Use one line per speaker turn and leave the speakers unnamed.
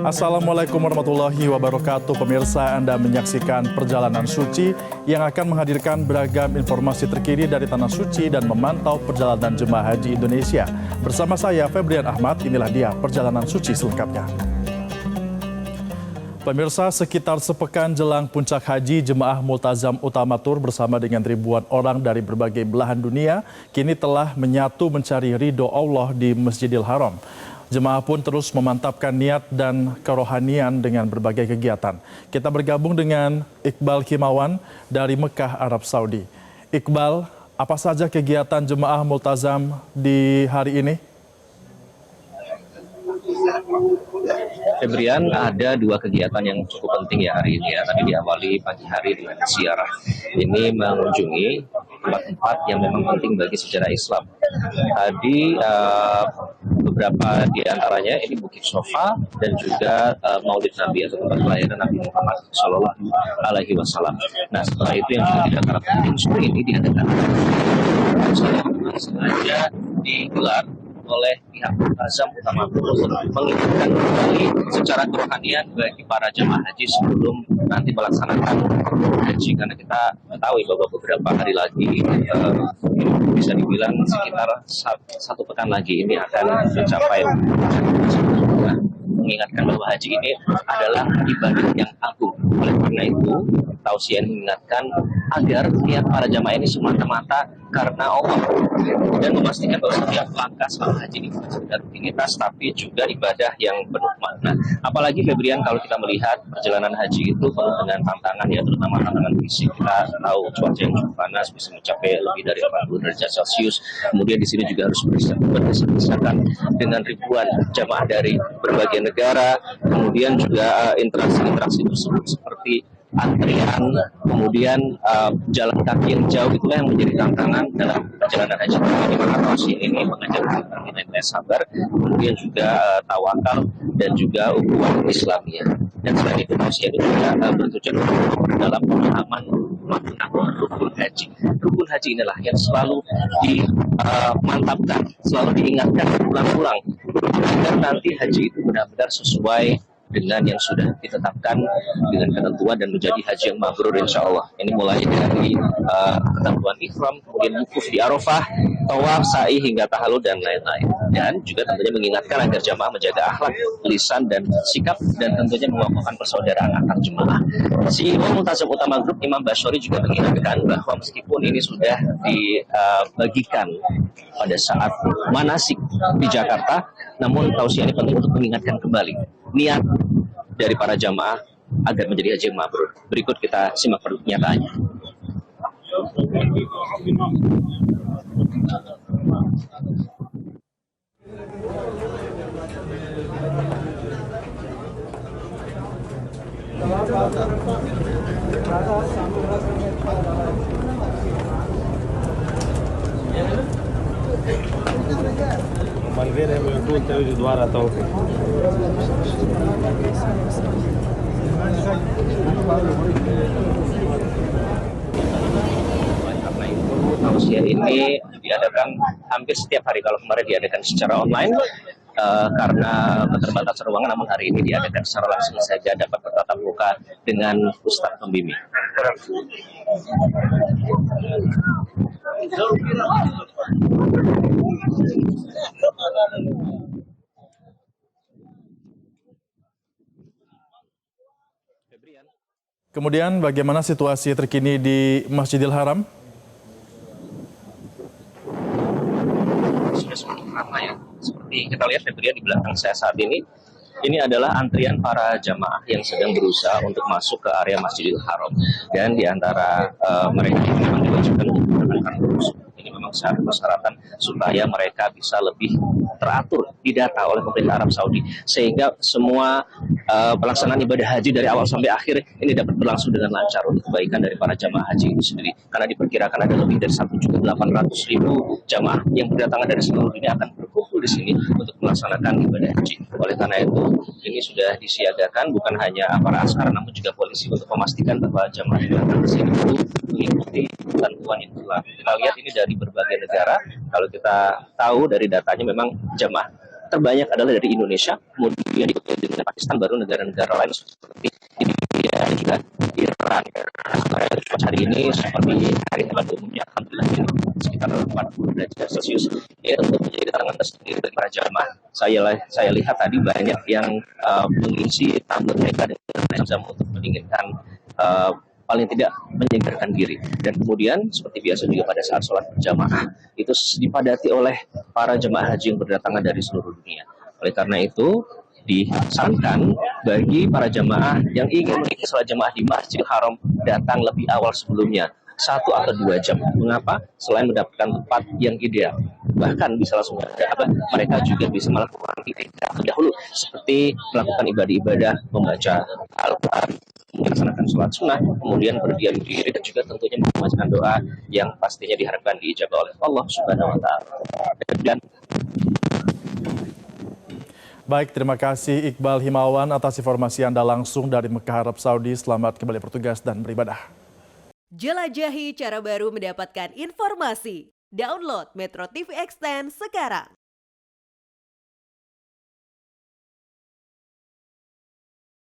Assalamualaikum warahmatullahi wabarakatuh. Pemirsa, Anda menyaksikan Perjalanan Suci yang akan menghadirkan beragam informasi terkini dari Tanah Suci dan memantau perjalanan jemaah haji Indonesia. Bersama saya, Febrian Ahmad, inilah dia Perjalanan Suci selengkapnya. Pemirsa, sekitar sepekan jelang puncak haji, jemaah Multazam Utamatur bersama dengan ribuan orang dari berbagai belahan dunia kini telah menyatu mencari ridho Allah di Masjidil Haram. Jemaah pun terus memantapkan niat dan kerohanian dengan berbagai kegiatan. Kita bergabung dengan Iqbal Himawan dari Mekah, Arab Saudi. Iqbal, apa saja kegiatan jemaah Multazam di hari ini?
Febrian, ada dua kegiatan yang cukup penting ya hari ini ya. Tadi diawali pagi hari dengan ziarah. Ini mengunjungi tempat-tempat yang memang penting bagi sejarah Islam. Tadi beberapa di antaranya ini Bukit Sofa dan juga Maulid Nabi atau tempat kelahiran Nabi Muhammad Shallallahu Alaihi Wasallam. Nah, setelah itu yang juga tidak kalah penting sore ini diadakan sengaja digelar oleh pihak Multazam Utamatur untuk mengingatkan kembali secara kerohanian bagi para jemaah haji sebelum nanti melaksanakan haji, karena kita ketahui bahwa beberapa hari lagi bisa dibilang sekitar satu pekan lagi ini akan mencapai mengingatkan bahwa haji ini adalah ibadah yang agung. Oleh karena itu, tausiah mengingatkan agar niat para jamaah ini semata-mata karena Allah dan memastikan bahwa setiap langkah selama haji ini bukan sekedar rutinitas tapi juga ibadah yang penuh makna. Apalagi Febrian, kalau kita melihat perjalanan haji itu penuh dengan tantangan ya, terutama tantangan fisik. Kita tahu cuaca yang cukup panas bisa mencapai lebih dari 80 derajat Celcius. Kemudian di sini juga harus berdesak-desakan dengan ribuan jamaah dari berbagai negara. Kemudian juga interaksi-interaksi tersebut seperti antrian, kemudian jalan kaki yang jauh, itulah yang menjadi tantangan dalam perjalanan haji ini. Maka tausiah ini mengajarkan kita nilai sabar, kemudian juga tawakal dan juga ukhuwah Islamiyah. Dan selain itu tausiah ini juga bertujuan untuk dalam pemahaman makna rukun haji. Rukun haji inilah yang selalu dimantapkan, selalu diingatkan berulang-ulang agar nanti haji itu benar-benar sesuai dengan yang sudah ditetapkan dengan ketentuan dan menjadi haji yang mabrur insya Allah. Ini mulai dari ketentuan ihram, kemudian wukuf di Arafah, tawaf, sa'i hingga tahallul dan lain-lain. Dan juga tentunya mengingatkan agar jamaah menjaga akhlak, lisan dan sikap, dan tentunya mengokohkan persaudaraan antar jemaah. CEO Multazam Utama Group Imam Basyori juga mengingatkan bahwa meskipun ini sudah dibagikan pada saat manasik di Jakarta, namun tausiah ini penting untuk mengingatkan kembali niat dari para jamaah agar menjadi haji yang mabrur. Berikut kita simak pernyataannya.
मंदिर है बिल्कुल तो द्वारा तो
Karena itu tausiah ini diadakan hampir setiap hari. Kalau kemarin diadakan secara online karena keterbatasan ruangan, namun hari ini diadakan secara langsung saja, dapat bertatap muka dengan Ustadz pembimbing.
Kemudian bagaimana situasi terkini di Masjidil Haram?
Sudah semakin ramai ya. Seperti kita lihat Febrian di belakang saya saat ini adalah antrian para jamaah yang sedang berusaha untuk masuk ke area Masjidil Haram. Dan di antara mereka yang memang diwajibkan untuk menggunakan kursi. Ini memang syarat persyaratan supaya mereka bisa lebih teratur didata oleh pemerintah Arab Saudi, sehingga semua pelaksanaan ibadah haji dari awal sampai akhir ini dapat berlangsung dengan lancar untuk kebaikan dari para jamaah haji itu sendiri. Karena diperkirakan ada lebih dari 1.800.000 jamaah yang berdatangan dari seluruh dunia akan berkumpul di sini untuk melaksanakan ibadah haji. Oleh karena itu, ini sudah disiagakan bukan hanya aparat askar namun juga polisi untuk memastikan bahwa jamaah yang datang ke sini itu mengikuti ketentuan yang telah. Kita lihat ini dari berbagai negara. Kalau kita tahu dari datanya memang jamaah terbanyak adalah dari Indonesia, kemudian diikuti dengan Pakistan, baru negara-negara lain seperti India dan juga Iran. Hari ini seperti hari pada umumnya, alhamdulillah ini sekitar 40 derajat Celcius. Ya, tentu menjadi keterangan tersendiri bagi para jamaah. Saya lihat tadi banyak yang mengisi tumbler mereka dengan zam untuk mendinginkan, paling tidak menyegarkan diri. Dan kemudian seperti biasa juga pada saat sholat berjamaah itu dipadati oleh para jemaah haji yang berdatangan dari seluruh dunia. Oleh karena itu disarankan bagi para jamaah yang ingin mengikuti sholat jamaah di Masjidil Haram datang lebih awal sebelumnya, 1 atau 2 jam. Mengapa? Selain mendapatkan tempat yang ideal, bahkan bisa langsung mereka juga bisa melakukan itikaf dahulu, seperti melakukan ibadah-ibadah, membaca Al-Quran, melaksanakan sholat sunnah, kemudian berdiam diri, dan juga tentunya membacakan doa yang pastinya diharapkan diijabah oleh Allah Subhanahu wa Ta'ala. Dan
Baik, terima kasih Iqbal Himawan atas informasi Anda langsung dari Mekah, Arab Saudi. Selamat kembali bertugas dan beribadah.
Jelajahi cara baru mendapatkan informasi. Download Metro TV Extend sekarang.